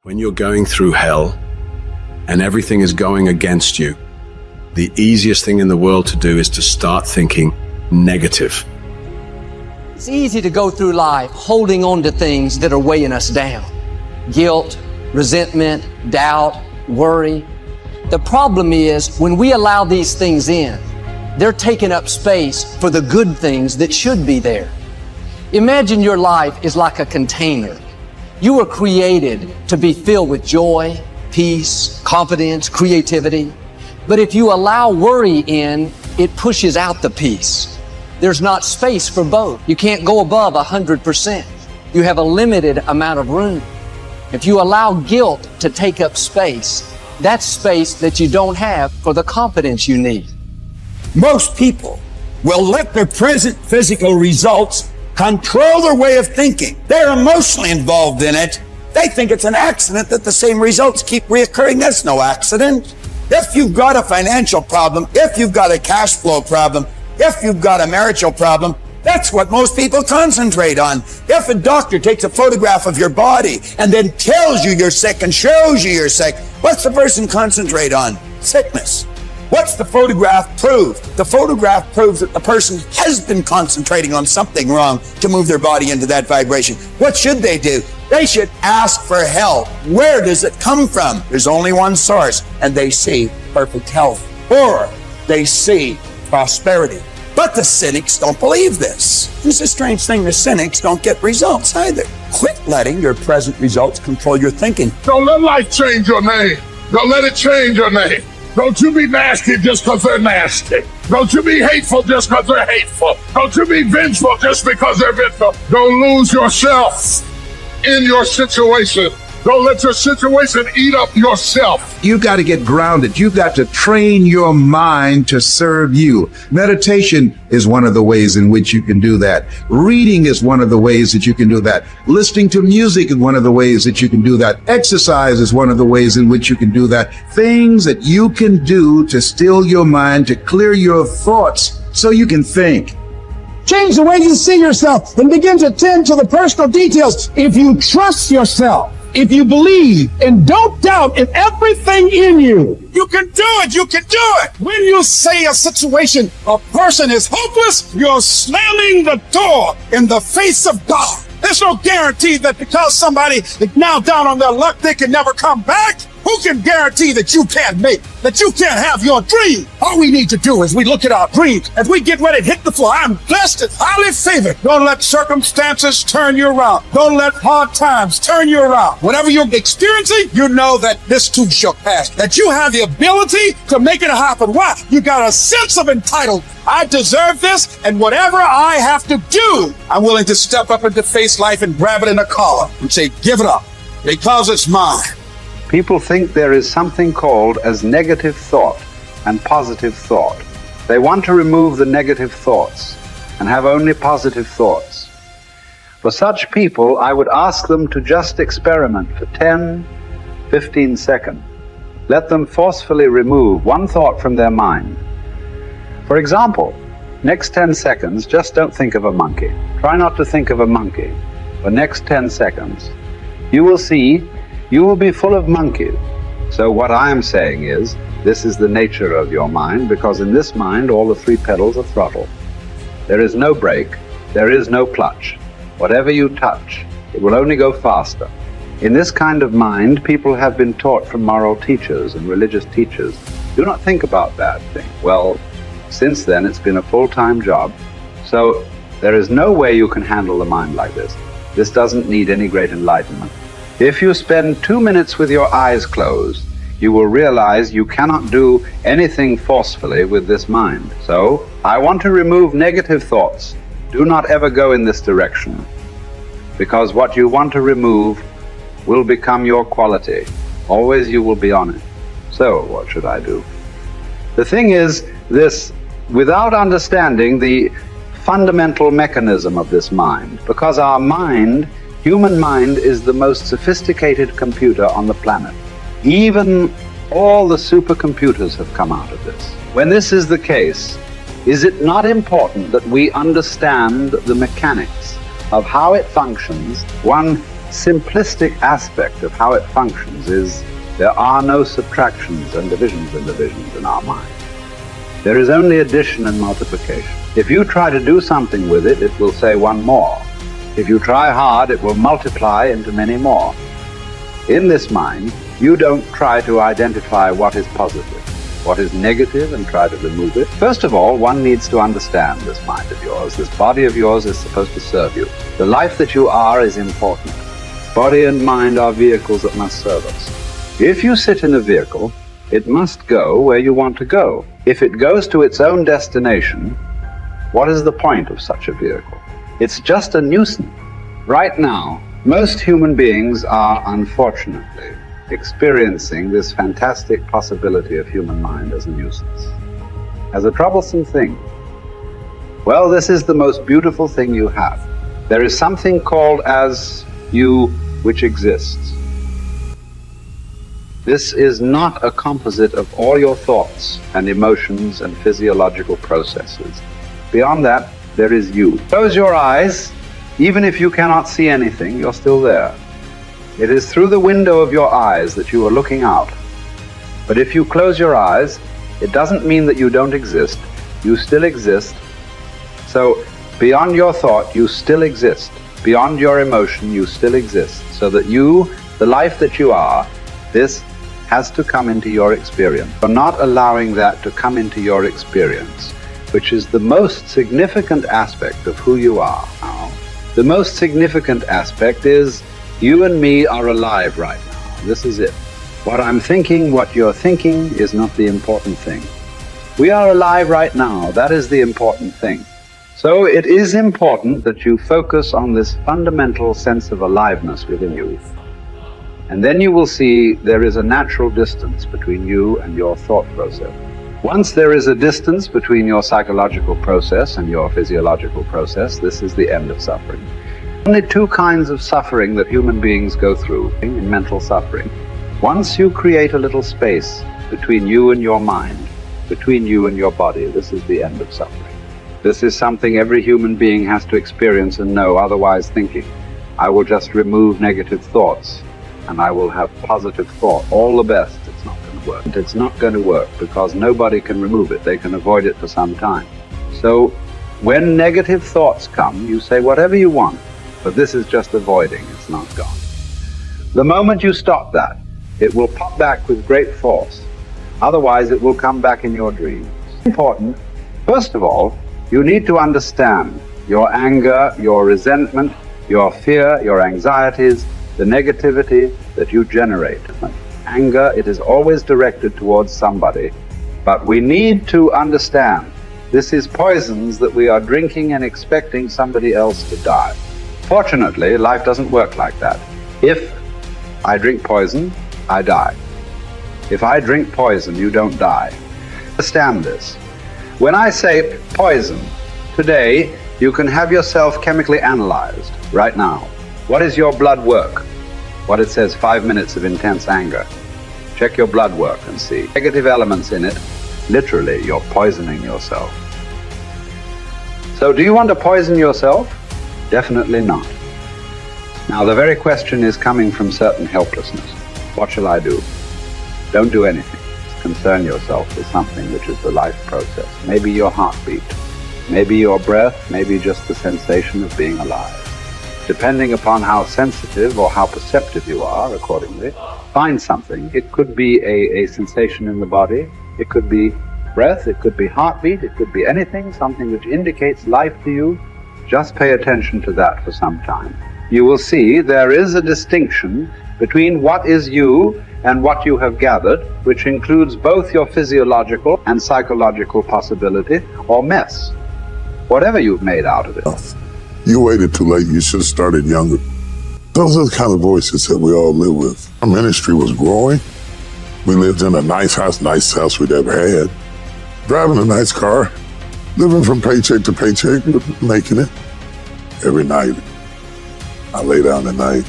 When you're going through hell and everything is going against you, the easiest thing in the world to do is to start thinking negative. It's easy to go through life holding on to things that are weighing us down. Guilt, resentment, doubt, worry. The problem is when we allow these things in, they're taking up space for the good things that should be there. Imagine your life is like a container. You were created to be filled with joy, peace, confidence, creativity. But if you allow worry in, it pushes out the peace. There's not space for both. You can't go above 100%. You have a limited amount of room. If you allow guilt to take up space, that's space that you don't have for the confidence you need. Most people will let their present physical results control their way of thinking. They're emotionally involved in it. They think it's an accident that the same results keep reoccurring. That's no accident. If you've got a financial problem, if you've got a cash flow problem, if you've got a marital problem, that's what most people concentrate on. If a doctor takes a photograph of your body and then tells you you're sick and shows you you're sick, what's the person concentrate on? Sickness. What's the photograph prove? The photograph proves that the person has been concentrating on something wrong to move their body into that vibration. What should they do? They should ask for help. Where does it come from? There's only one source, and they see perfect health, or they see prosperity. But the cynics don't believe this. It's a strange thing. The cynics don't get results either. Quit letting your present results control your thinking. Don't let life change your name. Don't let it change your name. Don't you be nasty just because they're nasty. Don't you be hateful just because they're hateful. Don't you be vengeful just because they're vengeful. Don't lose yourself in your situation. Don't let your situation eat up yourself. You've got to get grounded. You've got to train your mind to serve you. Meditation is one of the ways in which you can do that. Reading is one of the ways that you can do that. Listening to music is one of the ways that you can do that. Exercise is one of the ways in which you can do that. Things that you can do to still your mind, to clear your thoughts so you can think. Change the way you see yourself and begin to tend to the personal details. If you trust yourself, if you believe and don't doubt in everything in you, you can do it. You can do it. When you say a situation, a person is hopeless, you're slamming the door in the face of God. There's no guarantee that because somebody is now down on their luck, they can never come back. Who can guarantee that you can't make, that you can't have your dream? All we need to do is we look at our dreams as we get ready to hit the floor. I'm blessed and highly favored. Don't let circumstances turn you around. Don't let hard times turn you around. Whatever you're experiencing, you know that this too shall pass, that you have the ability to make it happen. Why? You got a sense of entitlement. I deserve this, and whatever I have to do, I'm willing to step up and to face life and grab it in a collar and say, give it up, because it's mine. People think there is something called as negative thought and positive thought. They want to remove the negative thoughts and have only positive thoughts. For such people, I would ask them to just experiment for 10, 15 seconds. Let them forcefully remove one thought from their mind. For example, next 10 seconds, just don't think of a monkey. Try not to think of a monkey. For next 10 seconds, you will see you will be full of monkeys. So what I am saying is, this is the nature of your mind, because in this mind, all the three pedals are throttle. There is no brake, there is no clutch. Whatever you touch, it will only go faster. In this kind of mind, people have been taught from moral teachers and religious teachers, do not think about bad things. Well, since then, it's been a full-time job. So there is no way you can handle the mind like this. This doesn't need any great enlightenment. If you spend 2 minutes with your eyes closed, you will realize you cannot do anything forcefully with this mind. So, I want to remove negative thoughts. Do not ever go in this direction, because what you want to remove will become your quality. Always you will be on it. So, what should I do? The thing is this, without understanding the fundamental mechanism of this mind, because our mind, human mind, is the most sophisticated computer on the planet. Even all the supercomputers have come out of this. When this is the case, is it not important that we understand the mechanics of how it functions? One simplistic aspect of how it functions is there are no subtractions and divisions in our mind. There is only addition and multiplication. If you try to do something with it, it will say one more. If you try hard, it will multiply into many more. In this mind, you don't try to identify what is positive, what is negative, and try to remove it. First of all, one needs to understand this mind of yours. This body of yours is supposed to serve you. The life that you are is important. Body and mind are vehicles that must serve us. If you sit in a vehicle, it must go where you want to go. If it goes to its own destination, what is the point of such a vehicle? It's just a nuisance. Right now, most human beings are unfortunately experiencing this fantastic possibility of human mind as a nuisance, as a troublesome thing. Well, this is the most beautiful thing you have. There is something called as you which exists. This is not a composite of all your thoughts and emotions and physiological processes. Beyond that, there is you. Close your eyes. Even if you cannot see anything, you're still there. It is through the window of your eyes that you are looking out. But if you close your eyes, it doesn't mean that you don't exist. You still exist. So beyond your thought, you still exist. Beyond your emotion, you still exist. So that you, the life that you are, this has to come into your experience. You're not allowing that to come into your experience, which is the most significant aspect of who you are now. The most significant aspect is you and me are alive right now. This is it. What I'm thinking, what you're thinking is not the important thing. We are alive right now. That is the important thing. So it is important that you focus on this fundamental sense of aliveness within you. And then you will see there is a natural distance between you and your thought process. Once there is a distance between your psychological process and your physiological process, this is the end of suffering. Only two kinds of suffering that human beings go through in mental suffering. Once you create a little space between you and your mind, between you and your body, this is the end of suffering. This is something every human being has to experience and know, otherwise thinking, I will just remove negative thoughts and I will have positive thought. All the best, it's not going to work. It's not going to work because nobody can remove it. They can avoid it for some time. So when negative thoughts come, you say whatever you want, but this is just avoiding, it's not gone. The moment you stop that, it will pop back with great force. Otherwise, it will come back in your dreams. Important, first of all, you need to understand your anger, your resentment, your fear, your anxieties, the negativity that you generate. Anger, it is always directed towards somebody, but we need to understand this is poisons that we are drinking and expecting somebody else to die. Fortunately, life doesn't work like that. If I drink poison, I die. If I drink poison, you don't die. Understand this. When I say poison, today you can have yourself chemically analyzed right now. What is your blood work? What it says, 5 minutes of intense anger. Check your blood work and see. Negative elements in it, literally, you're poisoning yourself. So do you want to poison yourself? Definitely not. Now the very question is coming from certain helplessness. What shall I do? Don't do anything. Concern yourself with something which is the life process. Maybe your heartbeat, maybe your breath, maybe just the sensation of being alive. Depending upon how sensitive or how perceptive you are, accordingly, find something. It could be a sensation in the body, it could be breath, it could be heartbeat, it could be anything, something which indicates life to you. Just pay attention to that for some time. You will see there is a distinction between what is you and what you have gathered, which includes both your physiological and psychological possibility or mess, whatever you've made out of it. You waited too late. You should have started younger. Those are the kind of voices that we all live with. Our ministry was growing. We lived in a nice house we'd ever had, driving a nice car, living from paycheck to paycheck, but making it. Every night, I lay down at night.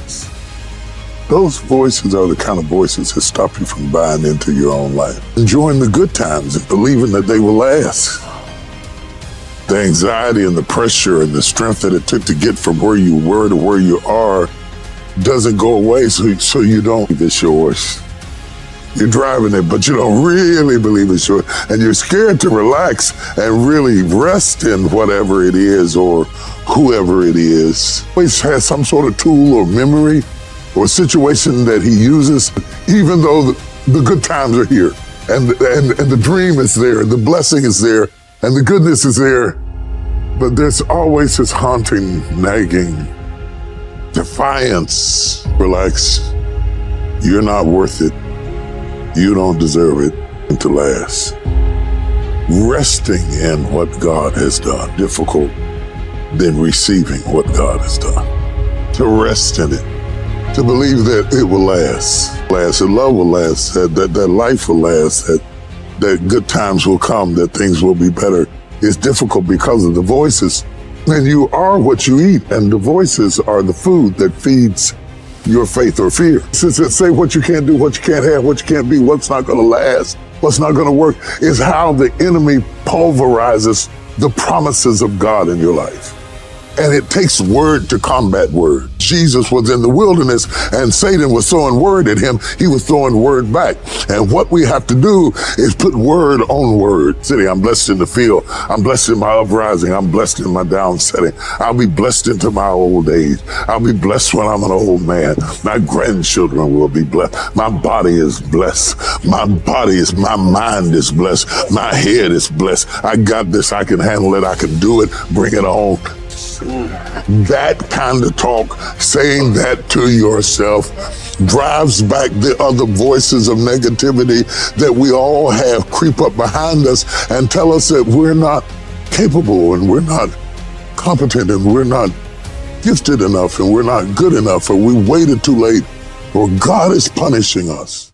Those voices are the kind of voices that stop you from buying into your own life, enjoying the good times and believing that they will last. The anxiety and the pressure and the strength that it took to get from where you were to where you are doesn't go away so you don't believe it's yours. You're driving it, but you don't really believe it's yours. And you're scared to relax and really rest in whatever it is or whoever it is. Always has some sort of tool or memory or situation that he uses, even though the good times are here and the dream is there, the blessing is there, and the goodness is there. But there's always this haunting, nagging defiance. Relax. You're not worth it. You don't deserve it to last. Resting in what God has done, difficult than receiving what God has done. To rest in it, to believe that it will last, that love will last, that life will last, that good times will come, that things will be better. It's difficult because of the voices. And you are what you eat, and the voices are the food that feeds your faith or fear. Since it say what you can't do, what you can't have, what you can't be, what's not going to last, what's not going to work, is how the enemy pulverizes the promises of God in your life. And it takes word to combat word. Jesus was in the wilderness and Satan was throwing word at him. He was throwing word back. And what we have to do is put word on word. City, I'm blessed in the field. I'm blessed in my uprising. I'm blessed in my downsetting. I'll be blessed into my old age. I'll be blessed when I'm an old man. My grandchildren will be blessed. My body is blessed. My mind is blessed. My head is blessed. I got this. I can handle it. I can do it. Bring it on. That kind of talk, saying that to yourself, drives back the other voices of negativity that we all have creep up behind us and tell us that we're not capable and we're not competent and we're not gifted enough and we're not good enough or we waited too late or God is punishing us.